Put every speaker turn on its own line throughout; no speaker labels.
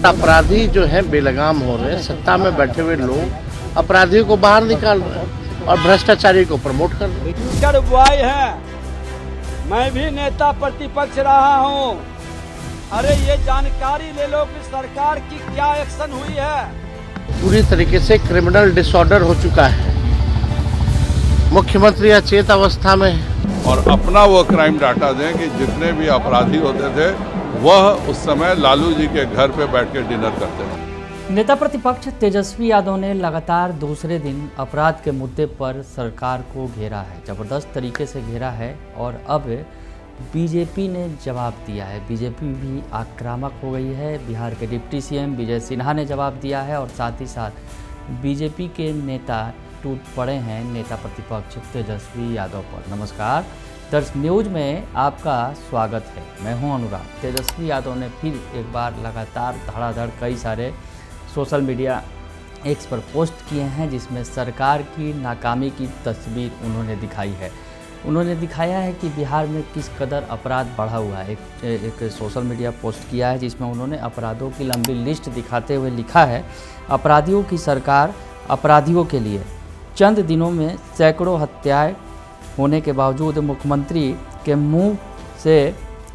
अपराधी जो है बेलगाम हो रहे हैं, सत्ता में बैठे हुए लोग अपराधियों को बाहर निकाल रहे हैं और भ्रष्टाचारी को प्रमोट कर रहे हैं।
ट्विटर बॉय है, मैं भी नेता प्रतिपक्ष रहा हूं। अरे ये जानकारी ले लो कि सरकार की क्या एक्शन हुई है।
पूरी तरीके से क्रिमिनल डिसऑर्डर हो चुका है। मुख्यमंत्री अचेत अवस्था में है।
और अपना वो क्राइम डाटा दें कि जितने भी अपराधी होते थे वह उस समय लालू जी के घर पे बैठ के डिनर करते थे।
नेता प्रतिपक्ष तेजस्वी यादव ने लगातार दूसरे दिन अपराध के मुद्दे पर सरकार को घेरा है, ज़बरदस्त तरीके से घेरा है। और अब बीजेपी ने जवाब दिया है। बीजेपी भी आक्रामक हो गई है। बिहार के डिप्टी सीएम विजय सिन्हा ने जवाब दिया है और साथ ही साथ बीजेपी के नेता टूट पड़े हैं नेता प्रतिपक्ष तेजस्वी यादव पर। नमस्कार, दर्श न्यूज में आपका स्वागत है। मैं हूं अनुराग। तेजस्वी यादव ने फिर एक बार लगातार धड़ाधड़ कई सारे सोशल मीडिया एक्स पर पोस्ट किए हैं, जिसमें सरकार की नाकामी की तस्वीर उन्होंने दिखाई है। उन्होंने दिखाया है कि बिहार में किस कदर अपराध बढ़ा हुआ है। एक सोशल मीडिया पोस्ट किया है जिसमें उन्होंने अपराधों की लंबी लिस्ट दिखाते हुए लिखा है, अपराधियों की सरकार अपराधियों के लिए। चंद दिनों में सैकड़ों हत्याएं होने के बावजूद मुख्यमंत्री के मुंह से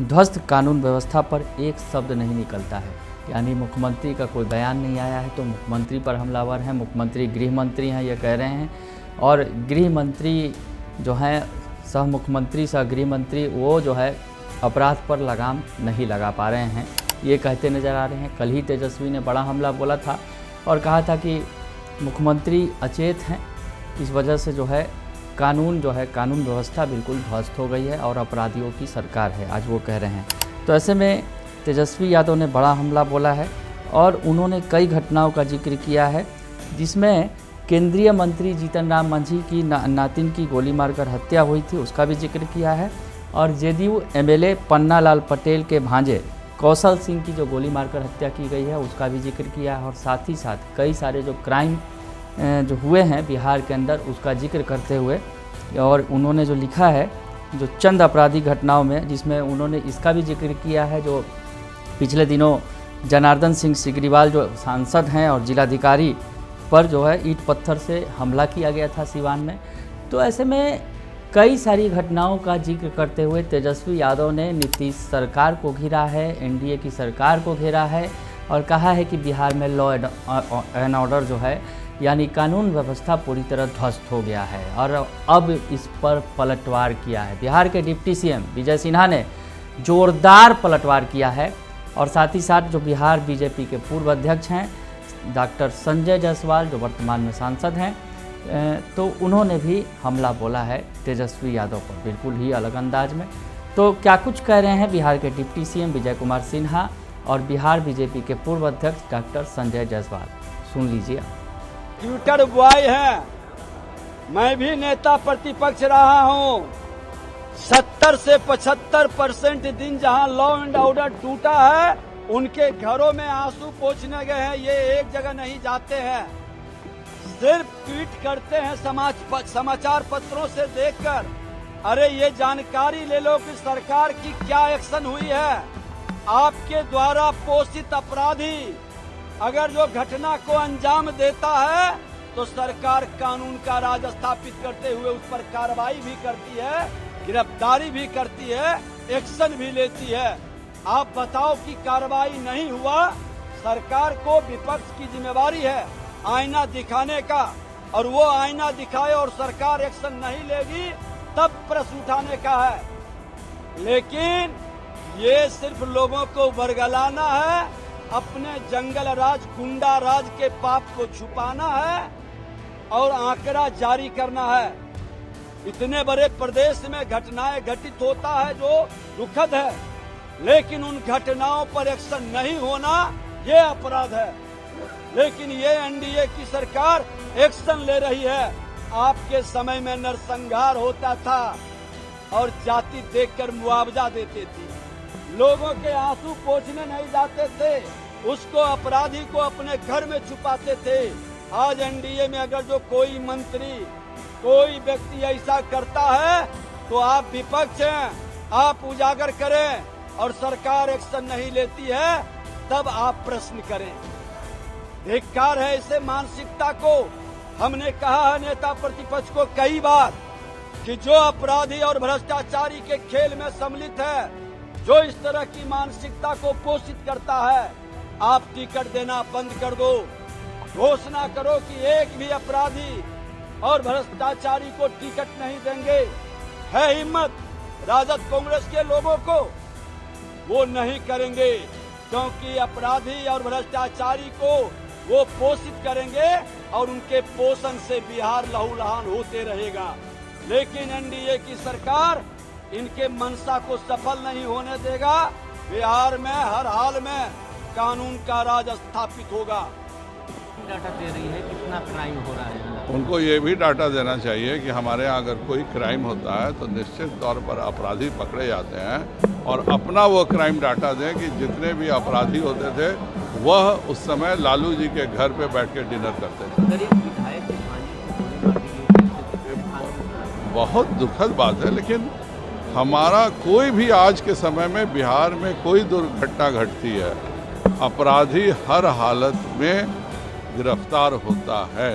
ध्वस्त कानून व्यवस्था पर एक शब्द नहीं निकलता है। यानी मुख्यमंत्री का कोई बयान नहीं आया है तो मुख्यमंत्री पर हमलावर हैं। मुख्यमंत्री गृह मंत्री हैं, ये कह रहे हैं। और गृह मंत्री जो हैं, सह मुख्यमंत्री सह गृह मंत्री, वो जो है अपराध पर लगाम नहीं लगा पा रहे हैं, ये कहते नज़र आ रहे हैं। कल ही तेजस्वी ने बड़ा हमला बोला था और कहा था कि मुख्यमंत्री अचेत हैं, इस वजह से जो है कानून व्यवस्था बिल्कुल ध्वस्त हो गई है और अपराधियों की सरकार है, आज वो कह रहे हैं। तो ऐसे में तेजस्वी यादव ने बड़ा हमला बोला है और उन्होंने कई घटनाओं का जिक्र किया है, जिसमें केंद्रीय मंत्री जीतन राम मांझी की नातिन की गोली मारकर हत्या हुई थी, उसका भी जिक्र किया है। और जेडीयू एमएलए पन्ना लाल पटेल के भांजे कौशल सिंह की जो गोली मारकर हत्या की गई है, उसका भी जिक्र किया है। और साथ ही साथ कई सारे जो क्राइम जो हुए हैं बिहार के अंदर, उसका जिक्र करते हुए और उन्होंने जो लिखा है जो चंद आपराधिक घटनाओं में, जिसमें उन्होंने इसका भी जिक्र किया है जो पिछले दिनों जनार्दन सिंह सिग्रीवाल जो सांसद हैं और जिलाधिकारी पर जो है ईंट पत्थर से हमला किया गया था सिवान में। तो ऐसे में कई सारी घटनाओं का जिक्र करते हुए तेजस्वी यादव ने नीतीश सरकार को घेरा है, एनडीए की सरकार को घेरा है और कहा है कि बिहार में लॉ एंड ऑर्डर जो है यानी कानून व्यवस्था पूरी तरह ध्वस्त हो गया है और अब इस पर पलटवार किया है। बिहार के डिप्टी सीएम विजय सिन्हा ने जोरदार पलटवार किया है और साथ ही साथ जो बिहार बीजेपी के पूर्व अध्यक्ष हैं डॉक्टर संजय जायसवाल, जो वर्तमान में सांसद हैं, तो उन्होंने भी हमला बोला है तेजस्वी यादव पर, बिल्कुल ही अलग अंदाज में। तो क्या कुछ कह रहे हैं बिहार के डिप्टी सीएम विजय कुमार सिन्हा और बिहार बीजेपी के पूर्व अध्यक्ष डॉक्टर संजय जायसवाल, सुन लीजिए।
ट्विटर बॉय है, मैं भी नेता प्रतिपक्ष रहा हूं। 70 से 75% दिन जहां लॉ एंड ऑर्डर टूटा है, उनके घरों में आंसू पोंछने गए हैं। ये एक जगह नहीं जाते हैं, सिर्फ ट्वीट करते हैं समाचार पत्रों से देखकर। अरे ये जानकारी ले लो कि सरकार की क्या एक्शन हुई है। आपके द्वारा पोषित अपराधी अगर जो घटना को अंजाम देता है तो सरकार कानून का राज स्थापित करते हुए उस पर कार्रवाई भी करती है, गिरफ्तारी भी करती है, एक्शन भी लेती है। आप बताओ कि कार्रवाई नहीं हुआ, सरकार को विपक्ष की जिम्मेवारी है आईना दिखाने का, और वो आईना दिखाए और सरकार एक्शन नहीं लेगी तब प्रश्न उठाने का है। लेकिन ये सिर्फ लोगों को बरगलाना है, अपने जंगल राज गुंडा राज के पाप को छुपाना है और आंकड़ा जारी करना है। इतने बड़े प्रदेश में घटनाएं घटित होता है जो दुखद है, लेकिन उन घटनाओं पर एक्शन नहीं होना ये अपराध है। लेकिन ये एनडीए की सरकार एक्शन ले रही है। आपके समय में नरसंहार होता था और जाति देखकर मुआवजा देते थे, लोगों के आंसू पोंछने नहीं जाते थे, उसको अपराधी को अपने घर में छुपाते थे। आज एनडीए में अगर जो कोई मंत्री कोई व्यक्ति ऐसा करता है तो आप विपक्ष हैं, आप उजागर करें और सरकार एक्शन नहीं लेती है तब आप प्रश्न करें। धिक्कार है इसे मानसिकता को। हमने कहा है नेता प्रतिपक्ष को कई बार कि जो अपराधी और भ्रष्टाचारी के खेल में सम्मिलित है, जो इस तरह की मानसिकता को पोषित करता है, आप टिकट देना बंद कर दो। घोषणा करो कि एक भी अपराधी और भ्रष्टाचारी को टिकट नहीं देंगे। है हिम्मत राजद कांग्रेस के लोगों को? वो नहीं करेंगे, क्योंकि अपराधी और भ्रष्टाचारी को वो पोषित करेंगे और उनके पोषण से बिहार लहूलुहान होते रहेगा। लेकिन एनडीए की सरकार इनके मंशा को सफल नहीं होने देगा। बिहार में हर हाल में कानून का राज स्थापित होगा।
डाटा दे रही है कितना क्राइम हो रहा है।
उनको ये भी डाटा देना चाहिए कि हमारे यहाँ अगर कोई क्राइम होता है तो निश्चित तौर पर अपराधी पकड़े जाते हैं, और अपना वो क्राइम डाटा दें कि जितने भी अपराधी होते थे वह उस समय लालू जी के घर पे बैठ के डिनर करते थे। बहुत दुखद बात है, लेकिन हमारा कोई भी आज के समय में बिहार में कोई दुर्घटना घटती है, अपराधी हर हालत में गिरफ्तार होता है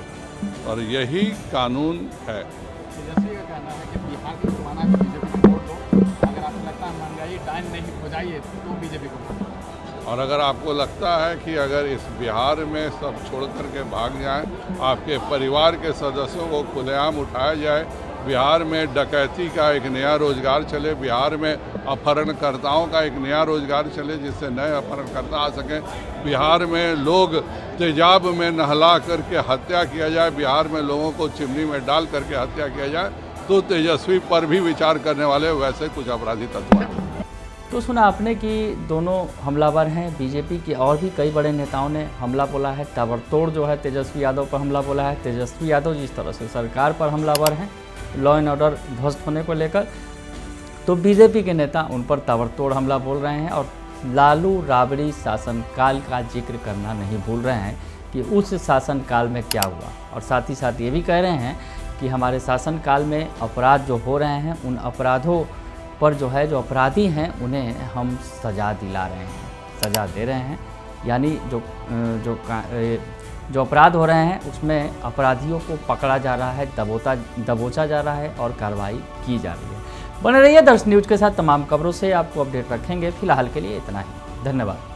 और यही कानून है।
तेजस्वी का कहना है कि बिहार की माना कि बीजेपी को वोट दो, अगर आपको लगता है महंगाई डाइन नहीं हो जाइए तो बीजेपी को वोट दो।
और अगर आपको लगता है कि अगर इस बिहार में सब छोड़ कर के भाग जाएं, आपके परिवार के सदस्यों को खुलेआम उठाया जाए, बिहार में डकैती का एक नया रोजगार चले, बिहार में अपहरणकर्ताओं का एक नया रोजगार चले जिससे नए अपहरणकर्ता आ सकें, बिहार में लोग तेजाब में नहला करके हत्या किया जाए, बिहार में लोगों को चिमनी में डाल करके हत्या किया जाए, तो तेजस्वी पर भी विचार करने वाले वैसे कुछ अपराधी तत्व हैं।
तो सुना आपने कि दोनों हमलावर हैं। बीजेपी के और भी कई बड़े नेताओं ने हमला बोला है, ताबड़तोड़ जो है तेजस्वी यादव पर हमला बोला है। तेजस्वी यादव जिस तरह से सरकार पर हमलावर हैं लॉ एंड ऑर्डर ध्वस्त होने को लेकर, तो बीजेपी के नेता उन पर ताबड़तोड़ हमला बोल रहे हैं और लालू राबड़ी शासनकाल का जिक्र करना नहीं भूल रहे हैं कि उस शासनकाल में क्या हुआ, और साथ ही साथ ये भी कह रहे हैं कि हमारे शासनकाल में अपराध जो हो रहे हैं उन अपराधों पर जो है जो अपराधी हैं उन्हें हम सज़ा दिला रहे हैं, सज़ा दे रहे हैं। यानी जो अपराध हो रहे हैं उसमें अपराधियों को पकड़ा जा रहा है, दबोचा जा रहा है और कार्रवाई की जा रही है। बने रहिए दर्श न्यूज़ के साथ, तमाम खबरों से आपको अपडेट रखेंगे। फिलहाल के लिए इतना ही, धन्यवाद।